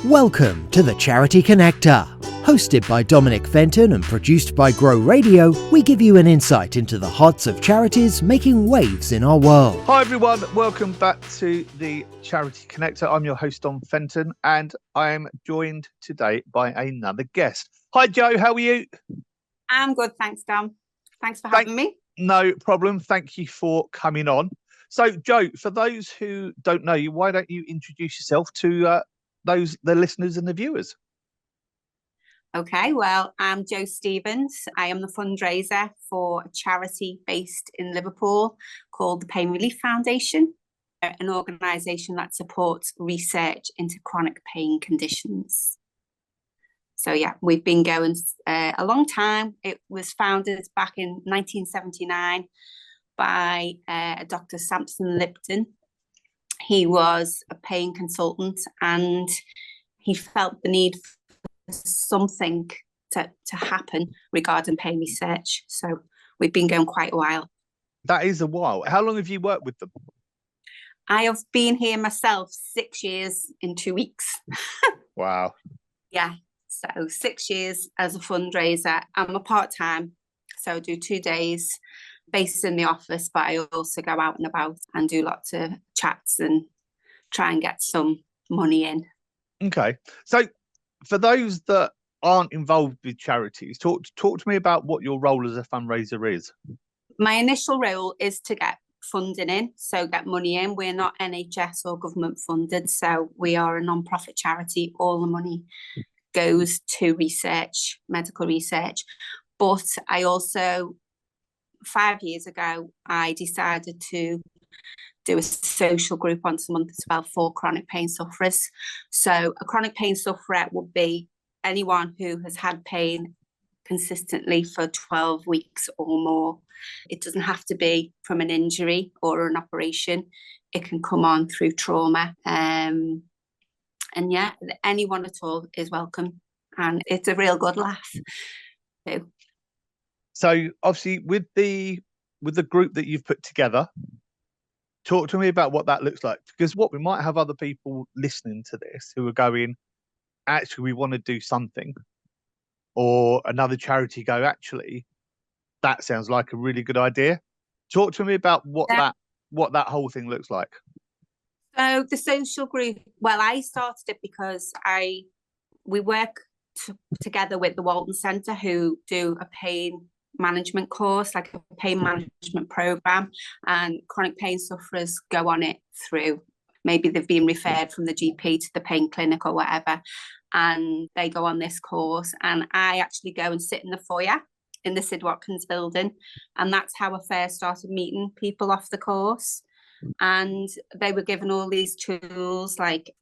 Welcome to the Charity Connector. Hosted by Dominic Fenton and produced by Grow Radio, we give you an insight into the hearts of charities making waves in our world. Hi everyone, welcome back to the Charity Connector. I'm your host Dom Fenton and I am joined today by another guest. Hi Jo, how are you? I'm good, thanks Dom. Thanks for having me. No problem, thank you for coming on. So Jo, for those who don't know you, why don't you introduce yourself to the listeners and the viewers? Okay, well, I'm Jo Stevens. I am the fundraiser for a charity based in Liverpool called the Pain Relief Foundation, an organisation that supports research into chronic pain conditions. So yeah, we've been going a long time. It was founded back in 1979 by Dr. Samson Lipton. He was a pain consultant and he felt the need for something to happen regarding pain research. So we've been going quite a while. That is a while. How long have you worked with them? I have been here myself 6 years in 2 weeks. Wow. Yeah, so 6 years as a fundraiser. I'm a part-time, so I do 2 days based in the office, but I also go out and about and do lots of chats and try and get some money in. Okay, so for those that aren't involved with charities, talk to me about what your role as a fundraiser is. My initial role is to get funding in, so get money in. We're not NHS or government funded, so we are a non-profit charity. All the money goes to research, medical research. But I also, 5 years ago, I decided to do a social group once a month as well for chronic pain sufferers. So a chronic pain sufferer would be anyone who has had pain consistently for 12 weeks or more. It doesn't have to be from an injury or an operation. It can come on through trauma. And yeah, anyone at all is welcome. And it's a real good laugh too. So obviously with the group that you've put together, talk to me about what that looks like, because what we might have other people listening to this who are going, actually, we want to do something, or another charity go, actually, that sounds like a really good idea. Talk to me about what that whole thing looks like. So the social group, well, I started it because we work together with the Walton Centre, who do a pain management course, like a pain management program, and chronic pain sufferers go on it through, maybe they've been referred from the GP to the pain clinic or whatever, and they go on this course, and I actually go and sit in the foyer in the Sid Watkins building, and that's how I first started meeting people off the course. And they were given all these tools, like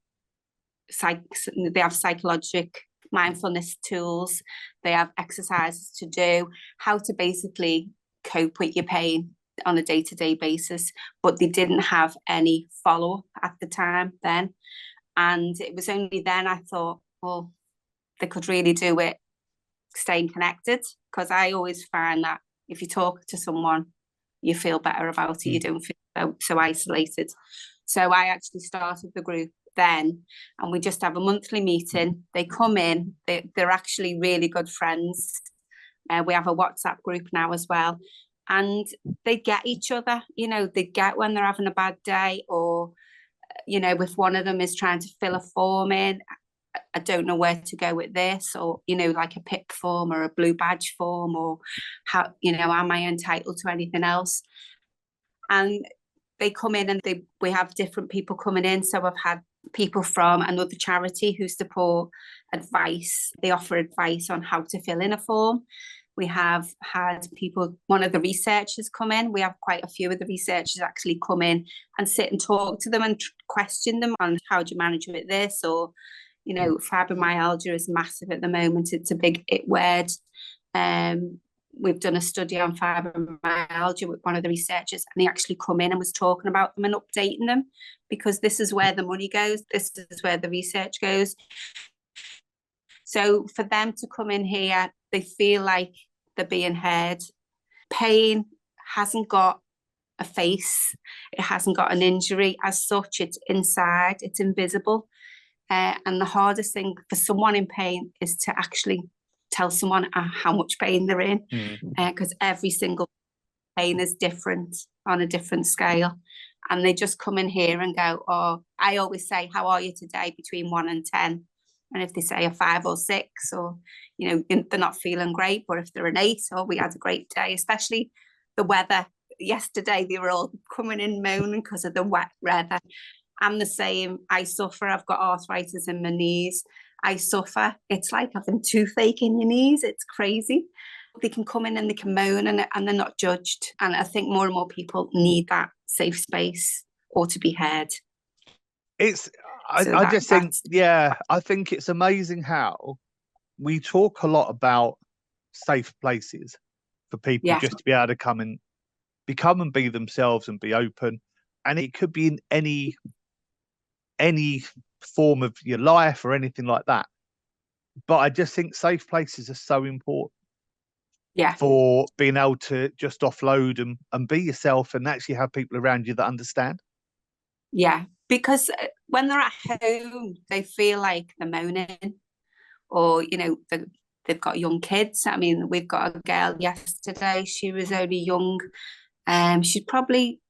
they have psychological mindfulness tools, they have exercises to do, how to basically cope with your pain on a day-to-day basis, but they didn't have any follow-up at the time then. And it was only then I thought, well, they could really do it staying connected, because I always find that if you talk to someone, you feel better about it. You don't feel so isolated. So I actually started the group then, and we just have a monthly meeting. They come in, they're actually really good friends. We have a WhatsApp group now as well, and they get each other. They get when they're having a bad day, or if one of them is trying to fill a form in, I don't know where to go with this, or like a PIP form or a blue badge form, or how am I entitled to anything else? And they come in, and we have different people coming in. So I've had people from another charity who support advice. They offer advice on how to fill in a form. We have had one of the researchers come in. We have quite a few of the researchers actually come in and sit and talk to them and question them on how do you manage with this, or fibromyalgia is massive at the moment. It's a big it word. We've done a study on fibromyalgia with one of the researchers, and he actually come in and was talking about them and updating them, because this is where the money goes. This is where the research goes. So for them to come in here, they feel like they're being heard. Pain hasn't got a face. It hasn't got an injury as such. It's inside. It's invisible. And the hardest thing for someone in pain is to actually tell someone how much pain they're in, because every single pain is different on a different scale. And they just come in here and go, oh, I always say, how are you today, between 1 and 10? And if they say a 5 or 6, or, you know, they're not feeling great, but if they're an 8, oh, we had a great day, especially the weather. Yesterday, they were all coming in moaning because of the wet weather. I'm the same. I suffer. I've got arthritis in my knees. I suffer. It's like having toothache in your knees. It's crazy. They can come in and they can moan, and they're not judged. And I think more and more people need that safe space or to be heard. I just think, I think it's amazing how we talk a lot about safe places for people just to be able to come and be themselves and be open. And it could be in any form of your life or anything like that. But I just think safe places are so important for being able to just offload and be yourself and actually have people around you that understand. Yeah, because when they're at home, they feel like they're moaning, or, you know, they've got young kids. I mean, we've got a girl yesterday, she was only young. She's probably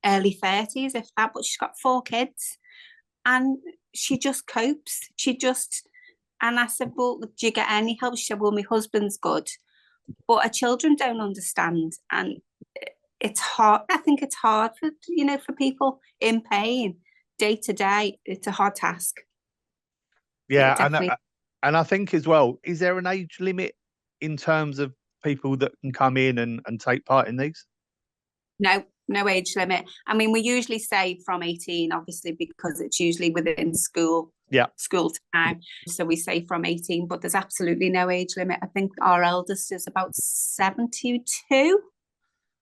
early 30s, if that, but she's got 4 kids. And she just copes. And I said, well, do you get any help? She said, well, my husband's good. But her children don't understand. And it's hard. I think it's hard for, you know, for people in pain day to day. It's a hard task. Yeah, and I think as well, is there an age limit in terms of people that can come in and take part in these? No age limit. I mean, we usually say from 18, obviously, because it's usually within school time. So we say from 18, but there's absolutely no age limit. I think our eldest is about 72.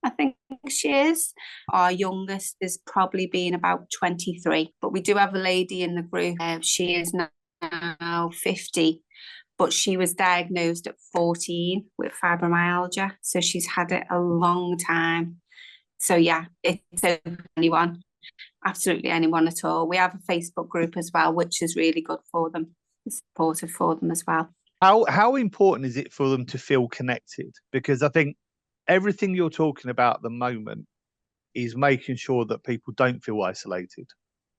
I think she is. Our youngest is probably being about 23. But we do have a lady in the group. She is now 50. But she was diagnosed at 14 with fibromyalgia. So she's had it a long time. So yeah, it's open to anyone, absolutely anyone at all. We have a Facebook group as well, which is really good for them, supportive for them as well. How important is it for them to feel connected? Because I think everything you're talking about at the moment is making sure that people don't feel isolated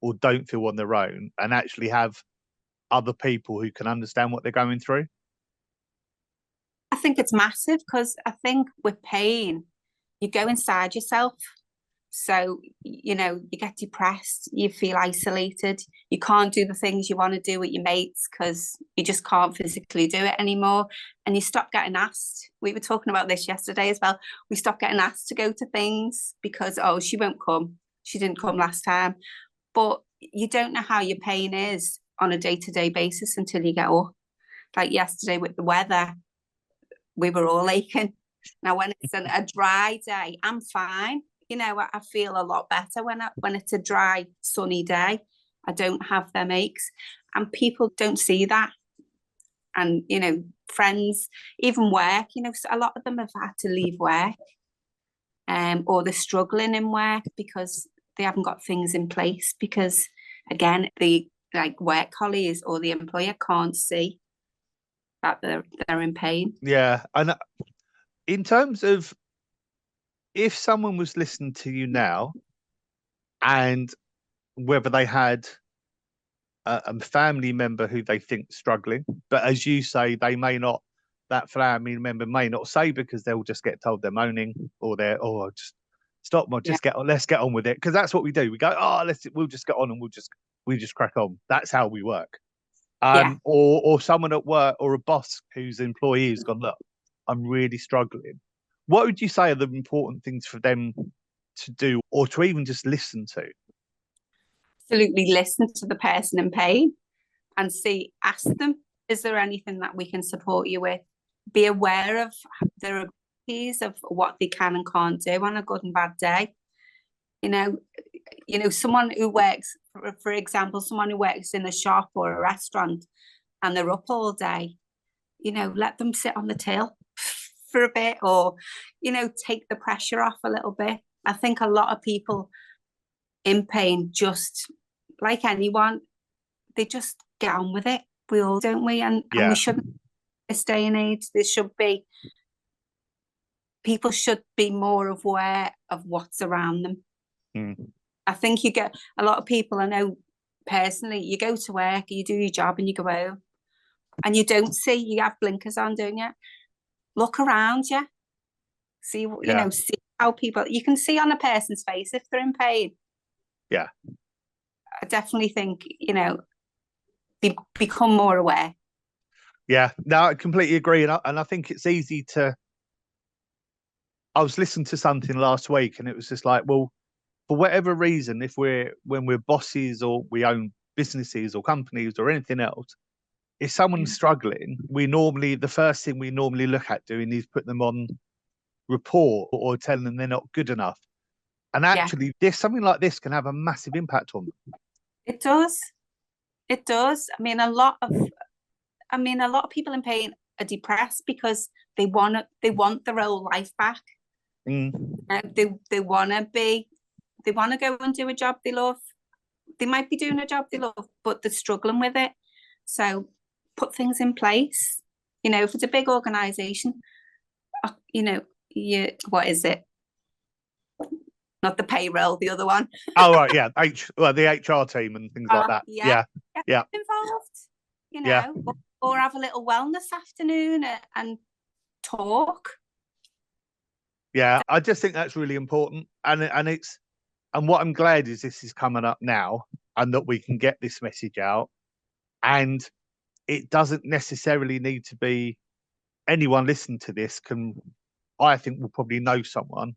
or don't feel on their own, and actually have other people who can understand what they're going through. I think it's massive, because I think with pain, you go inside yourself. So, you know, you get depressed, you feel isolated, you can't do the things you want to do with your mates because you just can't physically do it anymore. And you stop getting asked. We were talking about this yesterday as well. We stop getting asked to go to things because, oh, she won't come. She didn't come last time. But you don't know how your pain is on a day-to-day basis until you get up. Like yesterday with the weather, we were all aching. Now, when it's a dry day, I'm fine. You know, I feel a lot better when it's a dry, sunny day. I don't have them aches. And people don't see that. And, you know, friends, even work, you know, a lot of them have had to leave work, or they're struggling in work because they haven't got things in place. Because, again, the work colleagues or the employer can't see that they're in pain. Yeah. And in terms of, if someone was listening to you now, and whether they had a family member who they think struggling, but as you say, they may not, that family member may not say, because they'll just get told they're moaning, or just stop, get on, let's get on with it, because that's what we do. We go, we'll just get on, and we just crack on. That's how we work. Or someone at work, or a boss whose employee has gone, look, I'm really struggling. What would you say are the important things for them to do, or to even just listen to? Absolutely listen to the person in pain and ask them, is there anything that we can support you with? Be aware of their abilities, of what they can and can't do on a good and bad day. You know, someone who works, for example, someone who works in a shop or a restaurant and they're up all day, you know, let them sit on the till for a bit, or, you know, take the pressure off a little bit. I think a lot of people in pain, just like anyone, they just get on with it. We all, don't we? And Yeah. we shouldn't, this day and age, people should be more aware of what's around them. Mm. I think you get a lot of people, I know personally, you go to work, you do your job and you go home and you don't see, you have blinkers on, don't you? Look around you. See, you know, see how people, you can see on a person's face if they're in pain. Yeah. I definitely think, you know, become more aware. Yeah, no, I completely agree. And I think it's easy to, I was listening to something last week and it was just like, well, for whatever reason, when we're bosses or we own businesses or companies or anything else, if someone's struggling, the first thing we normally look at doing is put them on report or telling them they're not good enough. And actually, something like this can have a massive impact on them. It does. It does. I mean, a lot of people in pain are depressed because they want their old life back. Mm. They want to go and do a job they love. They might be doing a job they love, but they're struggling with it. So put things in place. You know, if it's a big organization, you know, what is it? Not the payroll, the other one. Oh, right, yeah. The HR team and things like that. Yeah. Involved, you know, or have a little wellness afternoon and talk. Yeah, I just think that's really important. And what I'm glad is this is coming up now and that we can get this message out. And it doesn't necessarily need to be anyone listening to this I think will probably know someone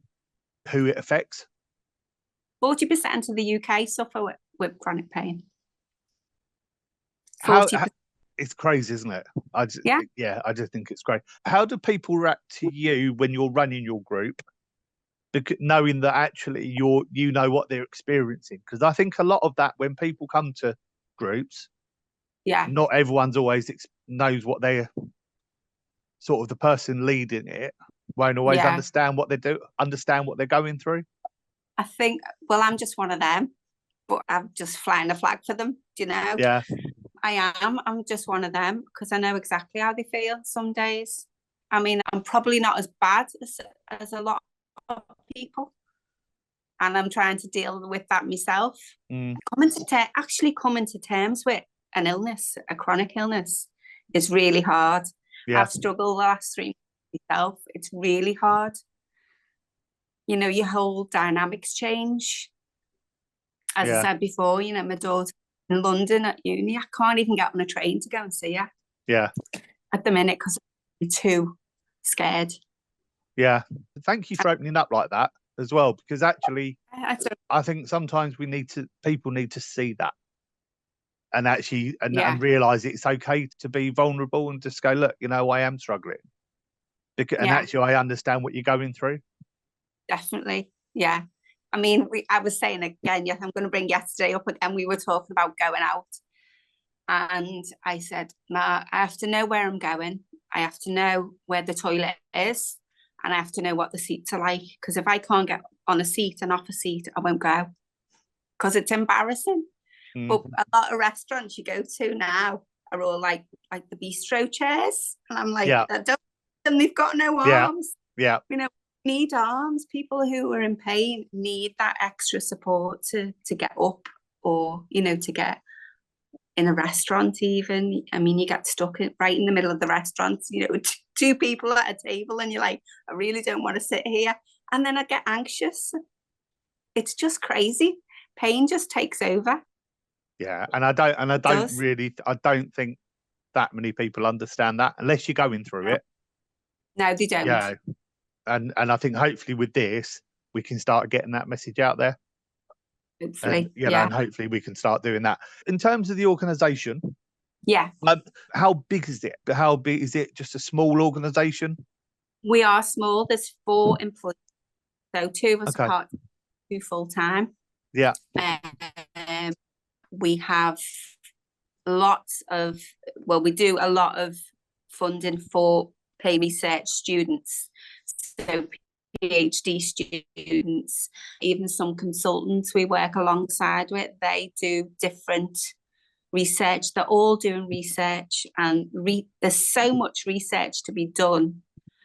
who it affects. 40% of the UK suffer with chronic pain. It's crazy, isn't it? I just think it's great. How do people react to you when you're running your group, knowing that actually you know what they're experiencing? Because I think a lot of that, when people come to groups, not everyone's always knows what they're sort of, the person leading it won't always understand what they're going through. I think, well, I'm just one of them, but I'm just flying a flag for them, you know? Yeah. I'm just one of them because I know exactly how they feel some days. I mean, I'm probably not as bad as a lot of people. And I'm trying to deal with that myself. Coming to terms with an illness, a chronic illness, is really hard. Yeah. I've struggled the last 3 months myself. It's really hard. You know, your whole dynamics change. As I said before, you know, my daughter in London at uni, I can't even get on a train to go and see her. Yeah. At the minute, because I'm too scared. Yeah. Thank you for opening up like that as well, because actually, I think sometimes people need to see that and actually and realise it's okay to be vulnerable and just go, look, you know, I am struggling. And actually, I understand what you're going through. Definitely. Yeah. I mean, I was saying again, I'm going to bring yesterday up again. We were talking about going out. And I said, I have to know where I'm going. I have to know where the toilet is. And I have to know what the seats are like. Because if I can't get on a seat and off a seat, I won't go. Because it's embarrassing. But a lot of restaurants you go to now are all like the bistro chairs. And I'm like, and they've got no arms. Yeah. You know, need arms. People who are in pain need that extra support to get up, or, you know, to get in a restaurant even. I mean, you get stuck right in the middle of the restaurant, you know, 2 people at a table and you're like, I really don't want to sit here. And then I get anxious. It's just crazy. Pain just takes over. Yeah. And I don't think that many people understand that unless you're going through it. No, they don't. Yeah. And I think hopefully with this, we can start getting that message out there. Hopefully. And hopefully we can start doing that. In terms of the organisation, how big is it? How big is it? Just a small organisation? We are small. There's 4 employees. So 2 of us are part, 2 full-time. Yeah. We have we do a lot of funding for pain research students. So PhD students, even some consultants we work alongside with, they do different research. They're all doing research, and there's so much research to be done.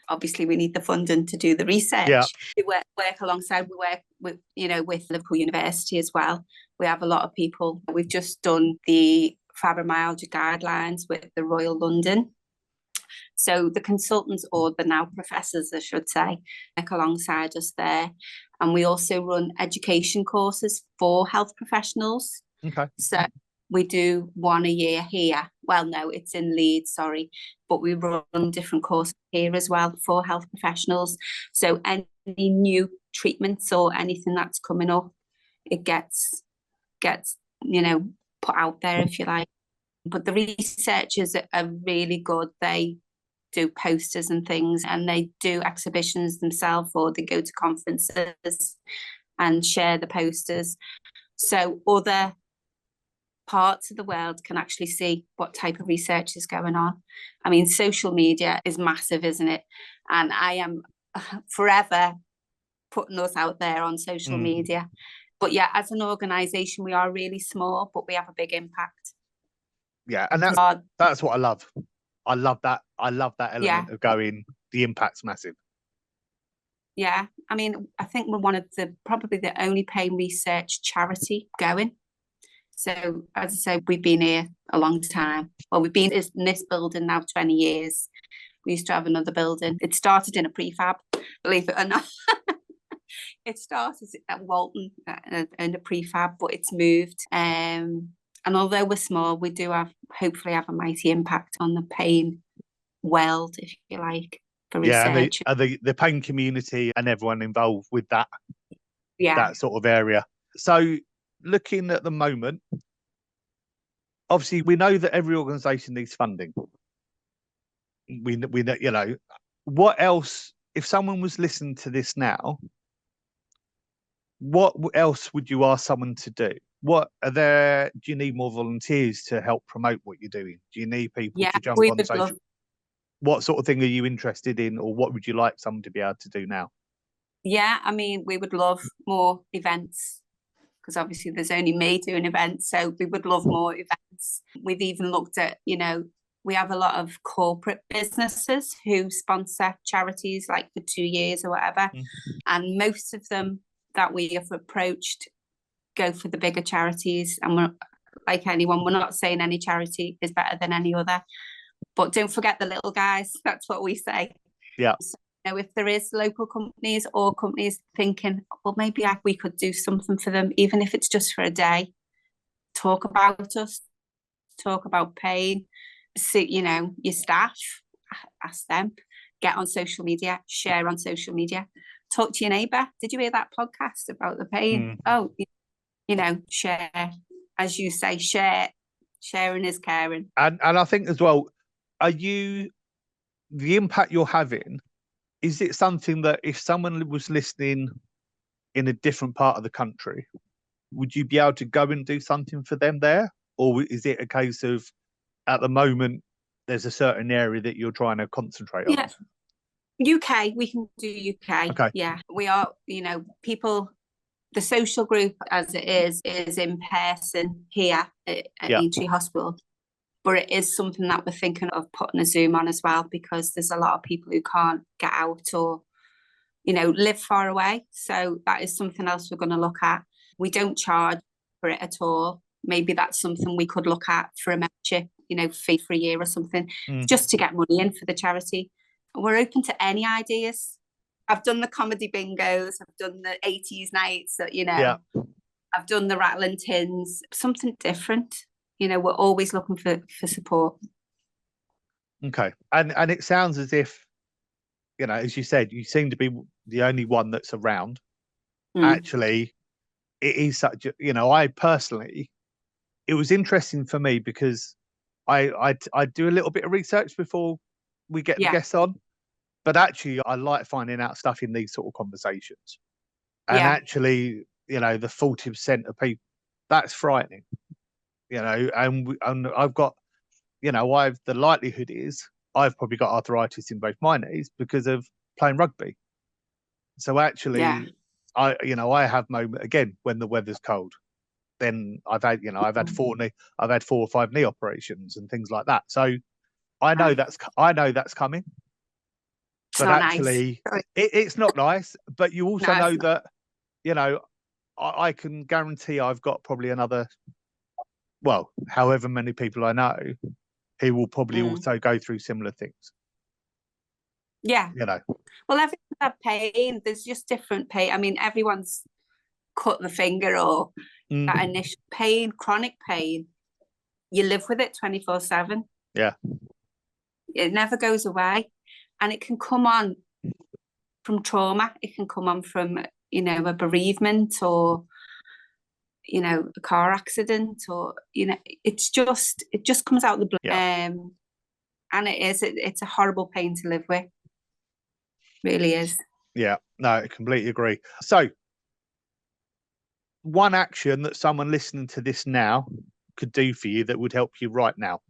Obviously, we need the funding to do the research. Yeah. We work alongside. We work with, with Liverpool University as well. We have a lot of people. We've just done the fibromyalgia guidelines with the Royal London. So the consultants, or the now professors, I should say, work alongside us there. And we also run education courses for health professionals. Okay. So we do one a year here. Well, no, it's in Leeds, sorry. But we run different courses here as well for health professionals. So any new treatments or anything that's coming up, it gets put out there, if you like. But the researchers are really good. They do posters and things, and they do exhibitions themselves, or they go to conferences and share the posters. So other parts of the world can actually see what type of research is going on. I mean, social media is massive, isn't it? And I am forever putting us out there on social media. But yeah, as an organisation, we are really small, but we have a big impact. Yeah, and that's what I love. I love that. I love that element of going, the impact's massive. Yeah, I mean, I think we're one of probably the only pain research charity going. So, as I say, we've been here a long time. Well, we've been in this building now 20 years. We used to have another building. It started in a prefab, believe it or not. It started at Walton in a prefab, but it's moved. And although we're small, we do hopefully have a mighty impact on the pain world, if you like, for research. Yeah, the pain community and everyone involved with that, that sort of area. So looking at the moment, obviously we know that every organisation needs funding. We know, what else, if someone was listening to this now, what else would you ask someone to do? Do you need more volunteers to help promote what you're doing? Do you need people to jump on social? What sort of thing are you interested in, or what would you like someone to be able to do now? Yeah, I mean, we would love more events, because obviously there's only me doing events, so we would love more events. We've even looked at, we have a lot of corporate businesses who sponsor charities like for 2 years or whatever. And most of them that we have approached go for the bigger charities. And we're, like anyone, we're not saying any charity is better than any other, but don't forget the little guys. That's what we say. Yeah. So, if there is local companies or companies thinking, well, maybe we could do something for them, even if it's just for a day, talk about us, talk about pain, see, your staff, ask them, get on social media, share on social media, talk to your neighbour. Did you hear that podcast about the pain? Oh, share, as you say, sharing is caring. And I think as well, the impact you're having, is it something that if someone was listening in a different part of the country, would you be able to go and do something for them there? Or is it a case of, at the moment, there's a certain area that you're trying to concentrate on? UK, we can do UK. Okay. Yeah, we are, people, the social group as it is in person here at Aintree Hospital. But it is something that we're thinking of putting a Zoom on as well, because there's a lot of people who can't get out or, live far away. So that is something else we're going to look at. We don't charge for it at all. Maybe that's something we could look at for a membership, fee for a year or something, just to get money in for the charity. We're open to any ideas. I've done the comedy bingos, I've done the 80s nights, I've done the rattling tins, something different. We're always looking for support. Okay. And it sounds as if, as you said, you seem to be the only one that's around. Actually, it is such a, I personally, it was interesting for me because I do a little bit of research before we get the guests on. But actually, I like finding out stuff in these sort of conversations. And actually, the 40% of people, that's frightening. And I've got, the likelihood is I've probably got arthritis in both my knees because of playing rugby. So actually, I have moment again when the weather's cold. then I've had 4 or 5 knee operations and things like that. So I know that's coming. It's But not actually, nice. it's not nice. But you also No, know it's that, I can guarantee I've got probably another, well, however many people I know who will probably also go through similar things. Yeah. Well, Well, everyone's had pain. There's just different pain. I mean, everyone's cut the finger or that initial pain, chronic pain. You live with it 24/7. Yeah. It never goes away. And it can come on from trauma. It can come on from, a bereavement or, a car accident or, it just comes out of the blue. Yeah. And it's a horrible pain to live with. Really is. Yeah, no, I completely agree. So, one action that someone listening to this now could do for you that would help you right now.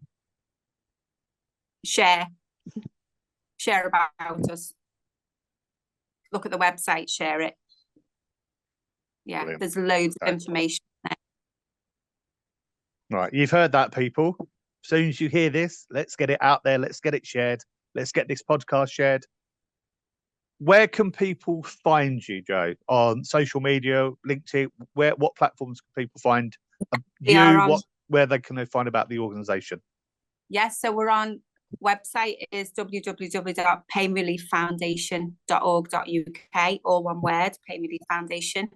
Share about us. Look at the website, share it. Yeah, brilliant. There's loads of information there. Right, you've heard that, people. As soon as you hear this, let's get it out there. Let's get it shared. Let's get this podcast shared. Where can people find you, Jo? On social media, LinkedIn? What platforms can people find you? Where they can find about the organisation? Yes, so we're on website is www.painrelieffoundation.org.uk, all one word, Pain Relief Foundation.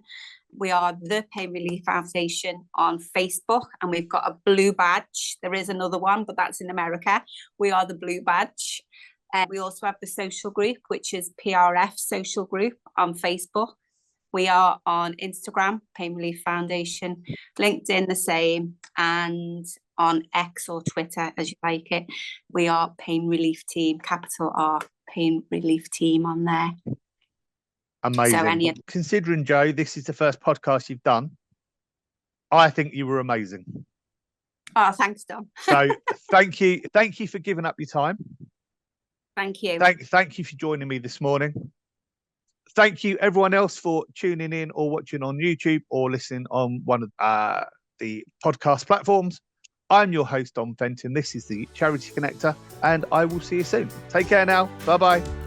We are the Pain Relief Foundation on Facebook, and we've got a blue badge. There is another one, but that's in America. We are the blue badge. We also have the social group, which is PRF Social Group on Facebook. We are on Instagram, Pain Relief Foundation, LinkedIn the same, and on X or Twitter, as you like it, we are Pain Relief Team, capital R, Pain Relief Team on there. Amazing. So considering, Jo, this is the first podcast you've done, I think you were amazing. Oh, thanks, Dom. So thank you for giving up your time. Thank you. Thank you for joining me this morning. Thank you, everyone else, for tuning in or watching on YouTube or listening on one of the podcast platforms. I'm your host, Dom Fenton. This is the Charity Connector, and I will see you soon. Take care now. Bye-bye.